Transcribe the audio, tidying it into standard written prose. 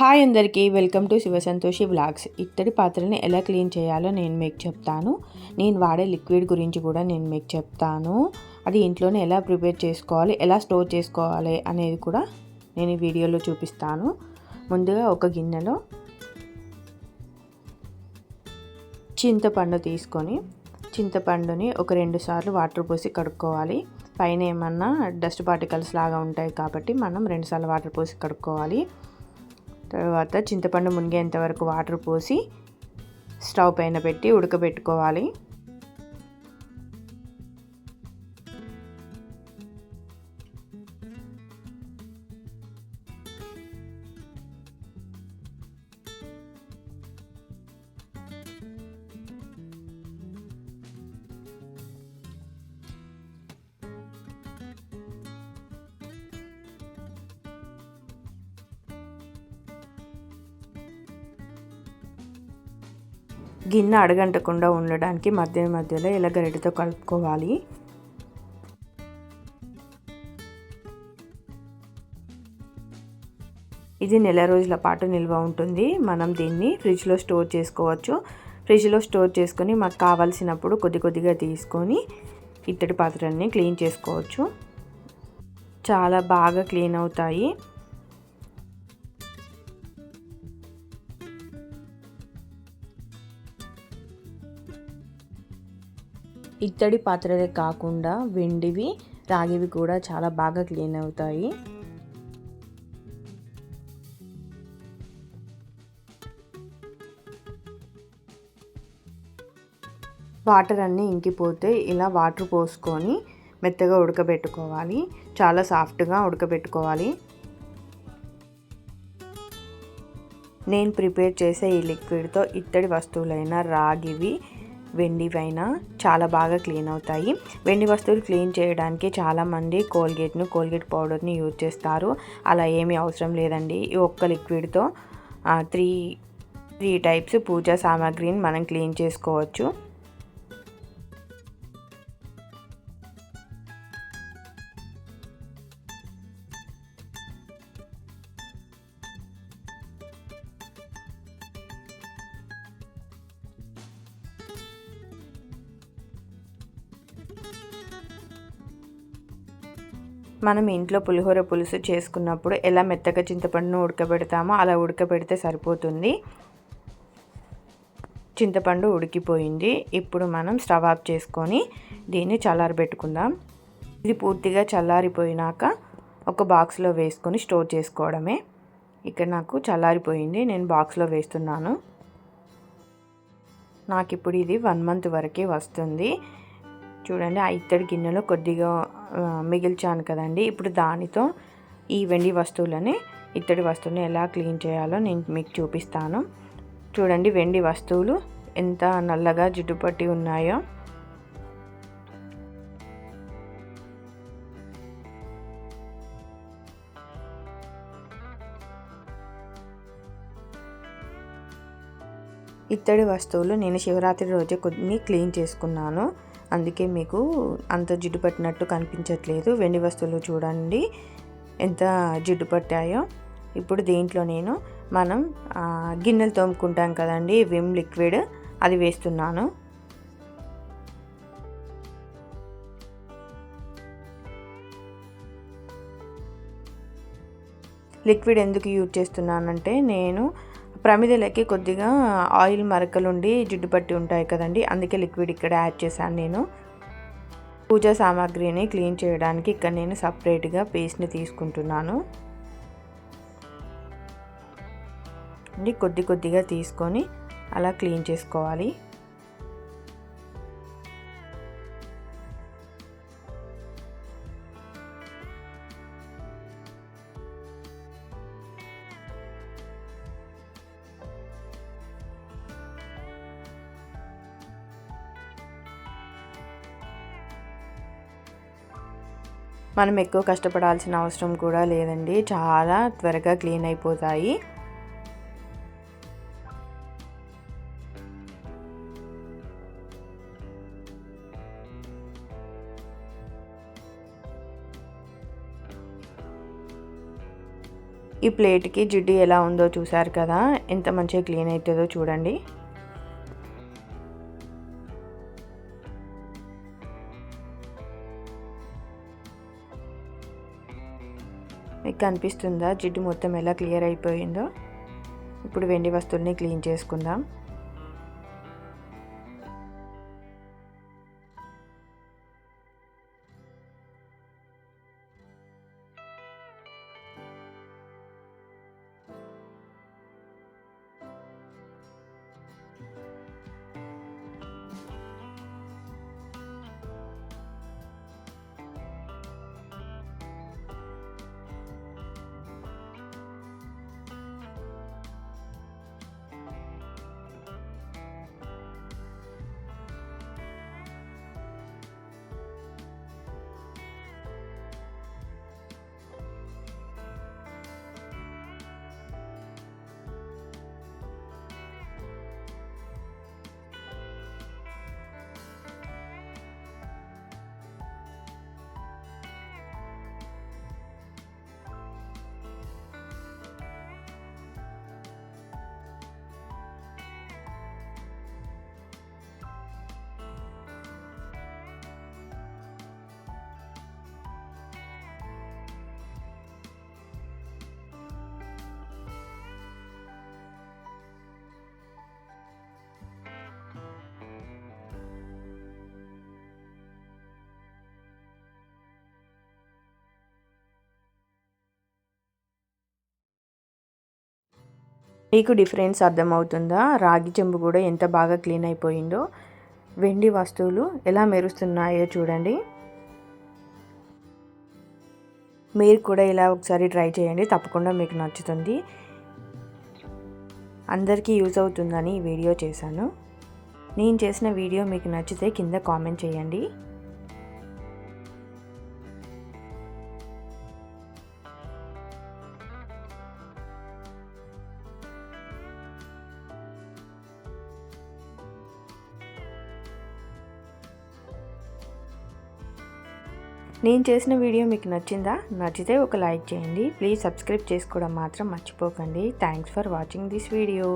Hi అందరికీ, welcome to Shiva Santoshi vlogs. ఇత్తడి పాత్రని ఎలా క్లీన్ చేయాలో నేను మీకు చెప్తాను. నేను వాడే లిక్విడ్ గురించి కూడా నేను మీకు చెప్తాను. అది ఇంట్లోనే ఎలా ప్రిపేర్ చేసుకోవాలి, ఎలా స్టోర్ చేసుకోవాలి అనేది కూడా నేను ఈ వీడియోలో చూపిస్తాను. ముందుగా ఒక గిన్నెలో చింతపండు తీసుకొని చింతపండుని ఒక 2 సార్లు వాటర్ పోసి కడుక్కోవాలి. పైన ఏమన్నా డస్ట్ పార్టికల్స్ లాగా ఉంటాయి కాబట్టి మనం 2 సార్లు వాటర్ పోసి కడుక్కోవాలి. తర్వాత చింతపండు మునిగేంత వరకు వాటర్ పోసి స్టవ్ పైన పెట్టి ఉడకబెట్టుకోవాలి. గిన్నె అడగంటకుండా ఉండడానికి మధ్యలో ఇలా గరిటెతో కలుపుకోవాలి. ఇది నెల రోజుల పాటు నిల్వ ఉంటుంది. మనం దీన్ని ఫ్రిడ్జ్లో స్టోర్ చేసుకోవచ్చు. ఫ్రిడ్జ్లో స్టోర్ చేసుకొని మాకు కావాల్సినప్పుడు కొద్దిగా తీసుకొని ఇత్తడి పాత్రల్ని క్లీన్ చేసుకోవచ్చు. చాలా బాగా క్లీన్ అవుతాయి. ఇత్తడి పాత్రలే కాకుండా వెండివి, రాగివి కూడా చాలా బాగా క్లీన్ అవుతాయి. వాటర్ అన్నీ ఇంకిపోతే ఇలా వాటర్ పోసుకొని మెత్తగా ఉడకబెట్టుకోవాలి. చాలా సాఫ్ట్గా ఉడకబెట్టుకోవాలి. నేను ప్రిపేర్ చేసే ఈ లిక్విడ్తో ఇత్తడి వస్తువులైన రాగివి, వెండివైనా చాలా బాగా క్లీన్ అవుతాయి. వెండి వస్తువులు క్లీన్ చేయడానికి చాలామంది కోల్గేట్ పౌడర్ని యూజ్ చేస్తారు. అలా ఏమీ అవసరం లేదండి. ఈ ఒక్క లిక్విడ్తో 3 టైప్స్ పూజా సామాగ్రిని మనం క్లీన్ చేసుకోవచ్చు. మనం ఇంట్లో పులిహోర పులుసు చేసుకున్నప్పుడు ఎలా మెత్తగా చింతపండును ఉడకబెడతామో అలా ఉడకబెడితే సరిపోతుంది. చింతపండు ఉడికిపోయింది. ఇప్పుడు మనం స్టవ్ ఆఫ్ చేసుకొని దీన్ని చల్లారబెట్టుకుందాం. ఇది పూర్తిగా చల్లారిపోయినాక ఒక బాక్స్లో వేసుకొని స్టోర్ చేసుకోవడమే. ఇక్కడ నాకు చల్లారిపోయింది, నేను బాక్స్లో వేస్తున్నాను. నాకు ఇప్పుడు ఇది 1 మంత్ వరకే వస్తుంది. చూడండి, ఆ ఇత్తడి గిన్నెలో కొద్దిగా మిగిల్చాను కదండి. ఇప్పుడు దానితో ఈ వెండి వస్తువులని, ఇత్తడి వస్తువుని ఎలా క్లీన్ చేయాలో నేను మీకు చూపిస్తాను. చూడండి, వెండి వస్తువులు ఎంత నల్లగా జిడ్డు పట్టి ఉన్నాయో. ఇత్తడి వస్తువులు నేను శివరాత్రి రోజే కొన్ని క్లీన్ చేసుకున్నాను. అందుకే మీకు అంత జిడ్డు పట్టినట్టు కనిపించట్లేదు. వెండి వస్తువులు చూడండి ఎంత జిడ్డు పట్టాయో. ఇప్పుడు దీంట్లో నేను మనం గిన్నెలు తోముకుంటాం కదండి, విమ్ లిక్విడ్, అది వేస్తున్నాను. లిక్విడ్ ఎందుకు యూజ్ చేస్తున్నానంటే, నేను ప్రమిదలకి కొద్దిగా ఆయిల్ మరకలుండి జిడ్డు పట్టి ఉంటాయి కదండి, అందుకే లిక్విడ్ ఇక్కడ యాడ్ చేశాను. నేను పూజా సామాగ్రిని క్లీన్ చేయడానికి ఇక్కడ నేను సపరేట్గా పేస్ట్ని తీసుకుంటున్నాను. కొద్దిగా తీసుకొని అలా క్లీన్ చేసుకోవాలి. మనం ఎక్కువ కష్టపడాల్సిన అవసరం కూడా లేదండి, చాలా త్వరగా క్లీన్ అయిపోతాయి. ఈ ప్లేట్కి జిడ్డు ఎలా ఉందో చూసారు కదా, ఎంత మంచిగా క్లీన్ అవుతుందో చూడండి. మీకు కనిపిస్తుందా జిడ్డు మొత్తం ఎలా క్లియర్ అయిపోయిందో? ఇప్పుడు వెండి వస్తువుల్ని క్లీన్ చేసుకుందాం. మీకు డిఫరెన్స్ అర్థమవుతుందా? రాగి చెంబు కూడా ఎంత బాగా క్లీన్ అయిపోయిందో, వెండి వస్తువులు ఎలా మెరుస్తున్నాయో చూడండి. మీరు కూడా ఇలా ఒకసారి ట్రై చేయండి, తప్పకుండా మీకు నచ్చుతుంది. అందరికీ యూజ్ అవుతుందని ఈ వీడియో చేశాను. నేను చేసిన వీడియో మీకు నచ్చితే కింద కామెంట్ చేయండి. నేను చేసిన వీడియో మీకు నచ్చిందా? నచ్చితే ఒక లైక్ చేయండి. ప్లీజ్ సబ్స్క్రైబ్ చేసుకోవడం మాత్రం మర్చిపోకండి. Thanks for watching this video.